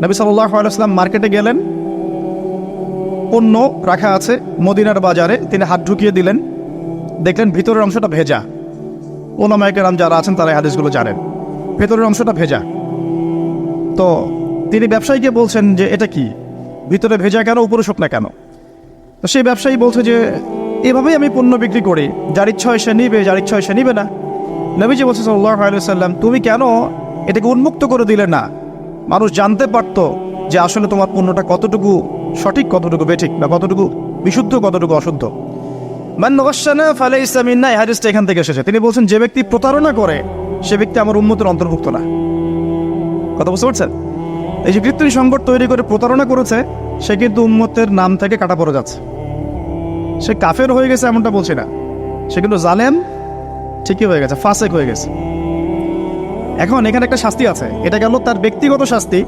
নবী সাল্লাল্লাহু আলাইহি ওয়াসাল্লাম মার্কেটে গেলেন, পণ্য রাখা আছে মদিনার বাজারে, তিনি হাত ঢুকিয়ে দিলেন, দেখলেন ভিতরের অংশটা ভেজা। ওলামায়ে কেরাম যারা আছেন তারা এই হাদিসগুলো জানেন, ভেতরের অংশটা ভেজা। তো তিনি ব্যবসায়ীকে বলছেন যে এটা কি, ভিতরে ভেজা কেন, উপরে শুকনা কেন? তো সেই ব্যবসায়ী বলছে যে এভাবেই আমি পণ্য বিক্রি করি, যার ইচ্ছা হয় সে নিবে, যার ইচ্ছা হয় সে নিবে না। নবীজি বলছে সাল্লাল্লাহু আলাইহি ওয়াসাল্লাম, তুমি কেন এটাকে উন্মুক্ত করে দিলে না? মানুষ জানতে পারতো যে আসলে তোমার পণ্যটা কতটুকু সঠিক, কতটুকু বেঠিক, বা কতটুকু বিশুদ্ধ, কতটুকু অশুদ্ধ। মান গাশশানা ফালাইসা মিন্না, এই হাদিসটা এখান থেকে এসেছে। তিনি বলছেন যে ব্যক্তি প্রতারণা করে সে ব্যক্তি আমার উম্মতের অন্তর্ভুক্ত না। কথা বুঝতে পারছেন? এই যে কৃত্রিম সংকট তৈরি করে প্রতারণা করেছে, সে কিন্তু উম্মতের নাম থেকে কাটা পড়ে যাচ্ছে। সে কাফের হয়ে গেছে এমনটা বলছি না, সে কিন্তু জালেম ঠিকই হয়ে গেছে, ফাসেক হয়ে গেছে। এখন এখানে একটা শাস্তি আছে, এটা গেল তার ব্যক্তিগত শাস্তি,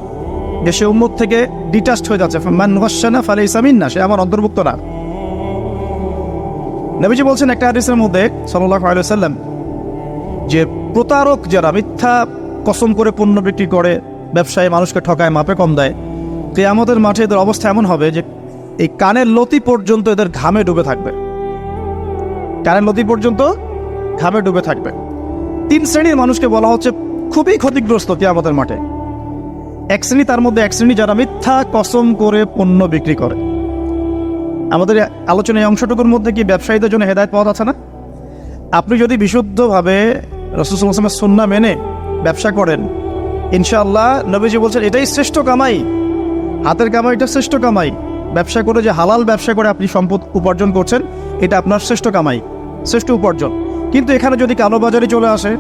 যে সে উম্মত থেকে ডিটাচড হয়ে যাচ্ছে। মান গাশশানা ফালাইসা মিন্না, সে আমার অন্তর্ভুক্ত না। নবীজি বলছেন একটা হাদিসের মধ্যে সাল্লাল্লাহু আলাইহি ওয়াসাল্লাম, যে প্রতারক যারা মিথ্যা কসম করে পণ্য বিক্রি করে, ব্যবসায়ী মানুষকে ঠকায়, মাপে কম দেয়, কিয়ামতের মাঠে এদের অবস্থা এমন হবে যে এই কানের লতি পর্যন্ত এদের ঘামে ডুবে থাকবে। কানের লতি পর্যন্ত ঘামে ডুবে থাকবে। 3 শ্রেণীর মানুষকে বলা হচ্ছে খুবই ক্ষতিগ্রস্ত কিয়ামতের মাঠে। এক শ্রেণী, তার মধ্যে এক শ্রেণী যারা মিথ্যা কসম করে পণ্য বিক্রি করে। আমাদের আলোচনায় অংশটুকুর মধ্যে কি ব্যবসায়ীদের জন্য হেদায়েত পথ আছে না? আপনি যদি বিশুদ্ধভাবে রাসূল সাল্লাল্লাহু আলাইহি ওয়াসাল্লামের সুন্নাহ মেনে ব্যবসা করেন, ইনশাআল্লাহ নবীজি বলছেন এটাই শ্রেষ্ঠ কামাই, হাতের কামাইটা শ্রেষ্ঠ কামাই। ব্যবসা করে, যে হালাল ব্যবসা করে আপনি সম্পদ উপার্জন করছেন, এটা আপনার শ্রেষ্ঠ কামাই, শ্রেষ্ঠ উপার্জন। কিন্তু এখানে যদি কালোবাজারি চলে আসে,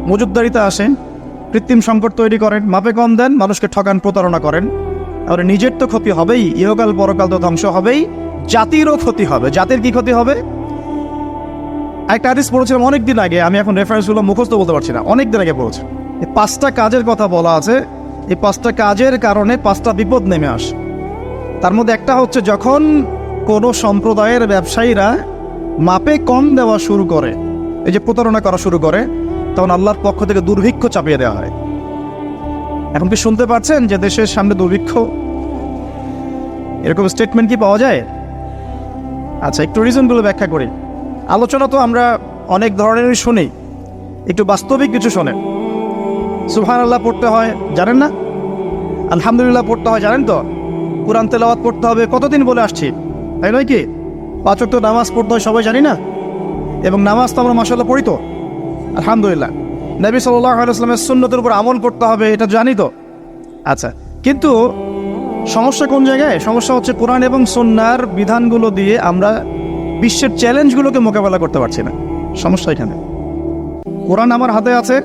মজুতদারিতে আসে, কৃত্রিম সংকট তৈরি করেন, মাপে কম দেন, মানুষকে ঠকান, প্রতারণা করেন, তাহলে নিজের তো ক্ষতি হবেই, ইহকাল পরকাল তো ধ্বংস হবেই, জাতিরও ক্ষতি হবে। জাতির কি ক্ষতি হবে? একটা হাদিস পড়েছিলাম অনেক দিন আগে, আমি এখন রেফারেন্সগুলো মুখস্থ বলতে পারছি না, অনেক দিন আগে পড়েছি। এই 5টা কাজের কথা বলা আছে, এই 5টা কাজের কারণে 5টা বিপদ নেমে আসে। তার মধ্যে একটা হচ্ছে যখন কোনো সম্প্রদায়ের ব্যবসায়ীরা মাপে কম দেওয়া শুরু করে, এই যে প্রতারণা করা শুরু করে, তখন আল্লাহর পক্ষ থেকে দুর্ভিক্ষ চাপিয়ে দেওয়া হয়। এখন কি শুনতে পাচ্ছেন যে দেশের সামনে দুর্ভিক্ষ? এরকম স্টেটমেন্ট কি পাওয়া যায়? আচ্ছা, একটু রিজনগুলো ব্যাখ্যা করি। আলোচনা তো আমরা অনেক ধরনেরই শুনি, একটু বাস্তবিক কিছু শোনেন। সুবহানাল্লাহ পড়তে হয়, জানেন না? আলহামদুলিল্লাহ পড়তে হয়, জানেন তো? কুরআন তেলাওয়াত পড়তে হবে, কতদিন বলে আসছি, তাই নয় কি? 5 ওয়াক্ত নামাজ পড়তে হয়, সবাই জানি না? এবং নামাজ তো আমরা মাশাআল্লাহ পড়ি তো, আলহামদুলিল্লাহ। নবী সাল্লাল্লাহু আলাইহি ওয়াসাল্লামের সুন্নতের উপর আমল করতে হবে, এটা জানি তো। আচ্ছা, কিন্তু সমস্যা কোন জায়গায়? সমস্যা হচ্ছে কোরআন এবং সুন্নাহর বিধানগুলো দিয়ে আমরা বিশ্বের চ্যালেঞ্জগুলোকে মোকাবেলা করতে পারছি না। সমস্যা এখানে। কোরআন আমার হাতে আছে,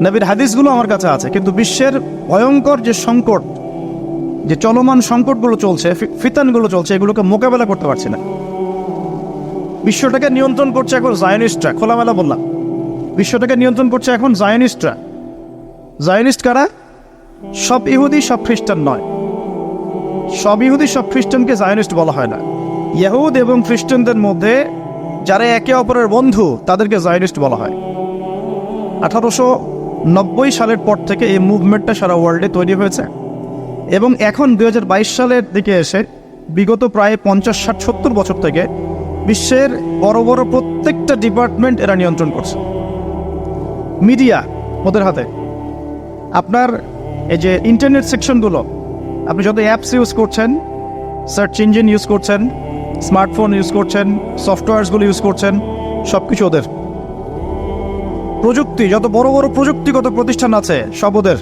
নবীর হাদিসগুলো আমার কাছে আছে, কিন্তু বিশ্বের ভয়ঙ্কর যে সংকট, যে চলমান সংকটগুলো চলছে, ফিতানগুলো চলছে, এগুলোকে মোকাবেলা করতে পারছি না। বিশ্বটাকে নিয়ন্ত্রণ করছে এখন জায়নিস্টরা, খোলামেলা বললাম, বিশ্বটাকে নিয়ন্ত্রণ করছে এখন জায়নিস্টরা। জায়নিস্ট কারা? সব ইহুদি, সব খ্রিস্টান নয়। সব ইহুদি, সব খ্রিস্টানকে জায়নিস্ট বলা হয় না। ইহুদ এবং খ্রিস্টানদের মধ্যে যারা একে অপরের বন্ধু, তাদেরকে জায়নিস্ট বলা হয়। 1890 সালের পর থেকে এই মুভমেন্টটা সারা ওয়ার্ল্ডে তৈরি হয়েছে, এবং এখন 2022 সালের দিকে এসে বিগত প্রায় 50, 60, 70 বছর থেকে বিশ্বের বড় বড় প্রত্যেকটা ডিপার্টমেন্ট এরা নিয়ন্ত্রণ করছে। মিডিয়া ওদের হাতে। আপনার এই যে ইন্টারনেট সেকশনগুলো, আপনি যত অ্যাপস ইউজ করছেন, সার্চ ইঞ্জিন ইউজ করছেন, স্মার্টফোন ইউজ করছেন, সফটওয়্যারসগুলো ইউজ করছেন, সব কিছু ওদের। প্রযুক্তি, যত বড় বড় প্রযুক্তিগত প্রতিষ্ঠান আছে, সব ওদের।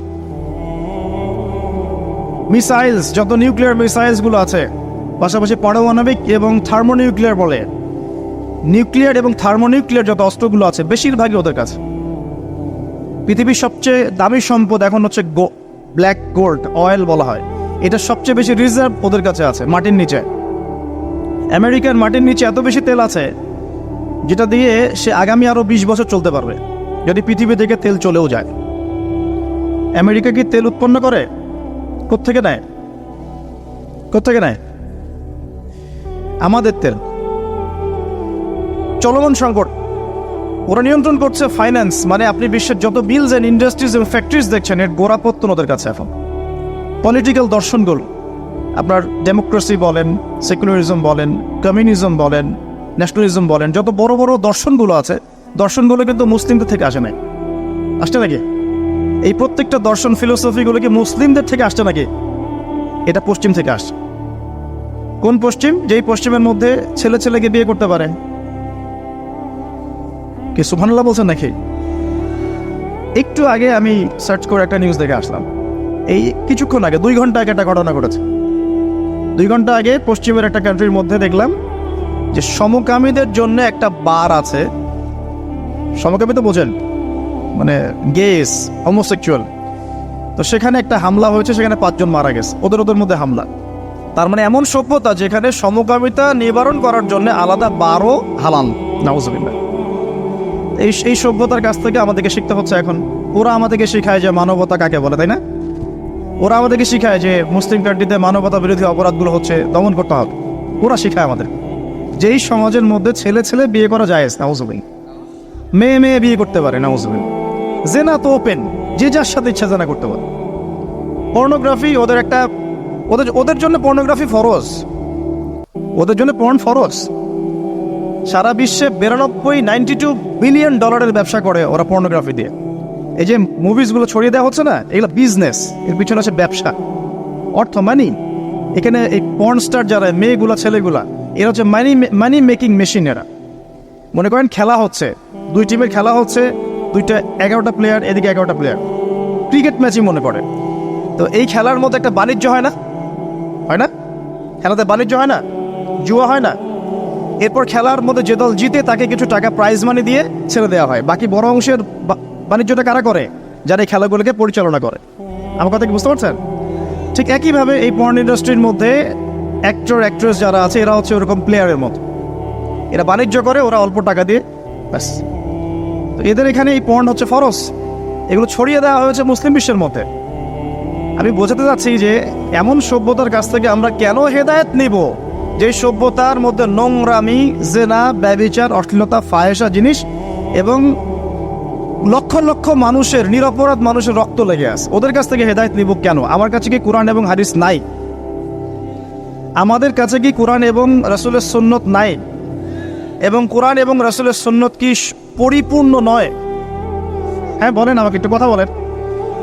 মিসাইলস, যত নিউক্লিয়ার মিসাইলসগুলো আছে, পাশাপাশি পারমাণবিক এবং থার্মোনিউক্লিয়ার বলে, নিউক্লিয়ার এবং থার্মোনিউক্লিয়ার যত অস্ত্রগুলো আছে, বেশিরভাগই ওদের কাছে। পৃথিবীর সবচেয়ে দামি সম্পদ এখন হচ্ছে ব্ল্যাক গোল্ড, অয়েল বলা হয়। এটা সবচেয়ে বেশি রিজার্ভ ওদের কাছে আছে, মাটির নিচে। আমেরিকার মাটির নিচে এত বেশি তেল আছে, যেটা দিয়ে সে আগামী আরও 20 বছর চলতে পারবে, যদি পৃথিবী থেকে তেল চলেও যায়। আমেরিকা কি তেল উৎপন্ন করে? কোত্থেকে নেয়? কোত্থেকে নেয়? আমাদের তেল। চলমান সংকট, ওরা নিয়ন্ত্রণ করছে ফাইন্যান্স, মানে আপনি বিশ্বের যত বিলস অ্যান্ড ইন্ডাস্ট্রিজ এবং ফ্যাক্টরিজ দেখছেন, এর গোড়াপত্তন ওদের কাছে এখন। পলিটিক্যাল দর্শনগুলো, আপনার ডেমোক্রেসি বলেন, সেকুলারিজম বলেন, কমিউনিজম বলেন, ন্যাশনালিজম বলেন, যত বড় বড় দর্শনগুলো আছে, দর্শনগুলো কিন্তু মুসলিমদের থেকে আসে নাই। আসছে নাকি? এই প্রত্যেকটা দর্শন ফিলোসফিগুলো কি মুসলিমদের থেকে আসছে নাকি? এটা পশ্চিম থেকে আসছে। কোন পশ্চিম? যেই পশ্চিমের মধ্যে ছেলে ছেলেকে বিয়ে করতে পারে। কি সুবহানাল্লাহ বলছেন নাকি? একটু আগে আমি সার্চ করে একটা নিউজ দেখে আসলাম, এই কিছুক্ষণ আগে 2 ঘন্টা আগে একটা ঘটনা ঘটেছে। 2 ঘন্টা আগে পশ্চিমের একটা কান্ট্রির মধ্যে দেখলাম যে সমকামীদের জন্য একটা বার আছে। সমকামী তো বোঝেন, মানে গেস, হোমোসেক্সুয়াল। তো সেখানে একটা হামলা হয়েছে, সেখানে 5 জন মারা গেছে, ওদের মধ্যে হামলা। তার মানে এমন সভ্যতা যেখানে সমকামিতা নিবারণ করার জন্য আলাদা বারও হালাল। নাউজুবিল্লাহ। এই সভ্যতার কাছ থেকে আমাদেরকে শিখতে হচ্ছে এখন। ওরা আমাদেরকে শিখায় যে মানবতা কাকে বলে, তাই না? ওরা আমাদেরকে শিখায় যে মুসলিম কান্ট্রিতে মানবতা বিরোধী অপরাধগুলো হচ্ছে দমন করতে হবে। ওরা শিখায় আমাদের যেই সমাজের মধ্যে ছেলে ছেলে বিয়ে করা যায়, নাউজুবিল্লাহ, মেয়ে মেয়ে বিয়ে করতে পারে, নাউজুবিল্লাহ, জেনা তো ওপেন, যে যার সাথে ইচ্ছা জেনা করতে পারে। পর্নোগ্রাফি ওদের জন্য পর্নোগ্রাফি ফরজ, ওদের জন্য পর্ন ফরজ। সারা বিশ্বে 92 বিলিয়ন ডলারের ব্যবসা করে ওরা পর্নোগ্রাফি দিয়ে। এই যে মুভিজগুলো ছড়িয়ে দেওয়া হচ্ছে না, এগুলো বিজনেস, এর পিছনে আছে ব্যবসা, অর্থ, মানি। এখানে এই পর্ন স্টার যারা মেয়েগুলা ছেলেগুলা, এরা হচ্ছে মানি মেকিং মেশিন। এরা মনে করেন খেলা হচ্ছে, 2 টিমের খেলা হচ্ছে, 11টা প্লেয়ার, এদিকে 11টা প্লেয়ার, ক্রিকেট ম্যাচই মনে করে। তো এই খেলার মধ্যে একটা বাণিজ্য হয় না? হয় না? খেলাতে বাণিজ্য হয় না? জুয়া হয় না? এরপর খেলার মধ্যে যে দল জিতে তাকে কিছু টাকা প্রাইজ মানি দিয়ে ছেড়ে দেওয়া হয়। বাকি বড় অংশের বাণিজ্যটা কারা করে? যারা এই খেলাগুলোকে পরিচালনা করে। আমার কথা কি বুঝতে পারছেন? ঠিক একইভাবে এই পর্ন ইন্ডাস্ট্রির মধ্যে অ্যাক্টর অ্যাক্ট্রেস যারা আছে, এরা হচ্ছে ওরকম প্লেয়ারের মতো। এরা বাণিজ্য করে, ওরা অল্প টাকা দিয়ে, ব্যাস। তো এদের এখানে এই পর্ন হচ্ছে ফরজ। এগুলো ছড়িয়ে দেওয়া হয়েছে মুসলিম বিশ্বের মধ্যে। আমি বোঝাতে চাচ্ছি যে এমন সভ্যতার কাছ থেকে আমরা কেন হেদায়েত নিব যে সভ্যতার মধ্যে নোংরামি, জেনা, ব্যভিচার, অশ্লীলতা, ফাহেসা জিনিস এবং লক্ষ লক্ষ মানুষের, নিরপরাধ মানুষের রক্ত লেগে আছে। ওদের কাছ থেকে হেদায়েত নিব কেন? আমার কাছে কি কোরআন এবং হাদিস নাই? আমাদের কাছে কি কোরআন এবং রাসূলের সুন্নত নাই? এবং কোরআন এবং রাসূলের সুন্নত কি পরিপূর্ণ নয়? হ্যাঁ বলেন, আমাকে একটু কথা বলেন।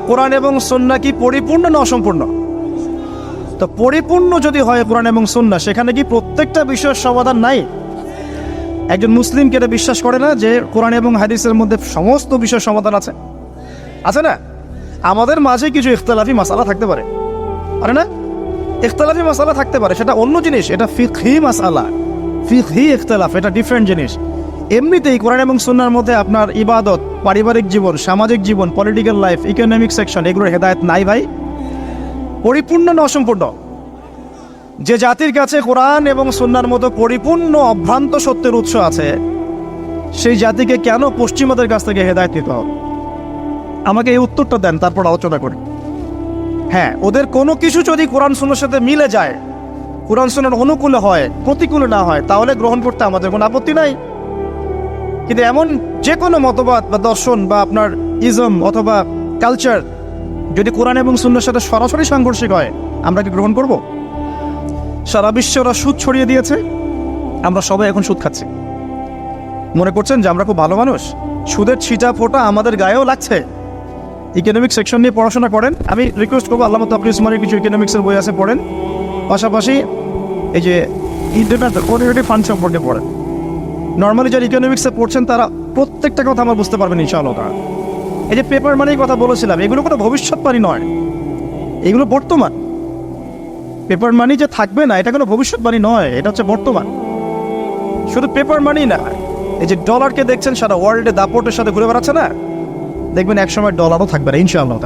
কোরআন এবং সুন্নাহ কি পরিপূর্ণ না অসম্পূর্ণ? তো পরিপূর্ণ যদি হয় কোরআন এবং সুন্নাহ, সেখানে কি প্রত্যেকটা বিষয়ের সমাধান নাই? একজন মুসলিম কি এটা বিশ্বাস করে না যে কোরআন এবং হাদিসের মধ্যে সমস্ত বিষয়ের সমাধান আছে? আছে না? আমাদের মাঝে কিছু ইখতিলাফি মাসালা থাকতে পারে, আরে না? ইখতিলাফি মাসালা থাকতে পারে, সেটা অন্য জিনিস। এটা ফিকহি মাসালা, ফিকহি ইখতিলাফ, এটা ডিফারেন্ট জিনিস। এমনিতেই কোরআন এবং সুন্নাহর মধ্যে আপনার ইবাদত, পারিবারিক জীবন, সামাজিক জীবন, পলিটিক্যাল লাইফ, ইকোনমিক সেকশন, এগুলোর হেদায়েত নাই ভাই। পরিপূর্ণ না অসম্পূর্ণ? যে জাতির কাছে কোরআন এবং সুন্নাহর মতো পরিপূর্ণ অভ্রান্ত সত্যের উৎস আছে, সেই জাতিকে কেন পশ্চিমাদের কাছ থেকে হেদায়েত নিতে হবে? আমাকে এই উত্তরটা দেন, তারপর আলোচনা করি। হ্যাঁ, ওদের কোনো কিছু যদি কোরআন সুন্নাহর সাথে মিলে যায়, কোরআন সুন্নাহর অনুকূলে হয়, প্রতিকূলে না হয়, তাহলে গ্রহণ করতে আমাদের কোনো আপত্তি নাই। কিন্তু এমন যে কোনো মতবাদ বা দর্শন বা আপনার ইজম অথবা কালচার যদি কোরআন এবং সুন্নাহর সাথে সরাসরি সাংঘর্ষিক হয়, আমরা কি গ্রহণ করব? সারা বিশ্বে ওরা সুদ ছড়িয়ে দিয়েছে, আমরা সবাই এখন সুদ খাচ্ছি। মনে করছেন যে আমরা খুব ভালো মানুষ? সুদের ছিটা ফোঁটা আমাদের গায়েও লাগছে। ইকোনমিক সেকশন নিয়ে পড়াশোনা করেন। আমি রিকোয়েস্ট করবো, আল্লামা তাকী উসমানীর কিছু ইকোনমিক্সের বই আছে, পড়েন। পাশাপাশি এই যে কোঅপারেটিভ ফান্ড সম্পর্কে পড়েন। নর্মালি যারা ইকোনমিক্সে পড়ছেন তারা প্রত্যেকটা কথা আমার বুঝতে পারবেন ইনশাআল্লাহ। এই যে পেপার মানির কথা বলেছিলাম, এগুলো কোনো ভবিষ্যৎবাণী নয়, এগুলো বর্তমান। পেপার মানি যে থাকবে না, এটা কোনো ভবিষ্যৎবাণী নয়, এটা হচ্ছে বর্তমান। শুধু পেপার মানি না, এই যে ডলারকে দেখছেন সারা ওয়ার্ল্ডে দাপটের সাথে ঘুরে বেড়াচ্ছে না, দেখবেন একসময় ডলারও থাকবে না ইনশাআল্লাহ।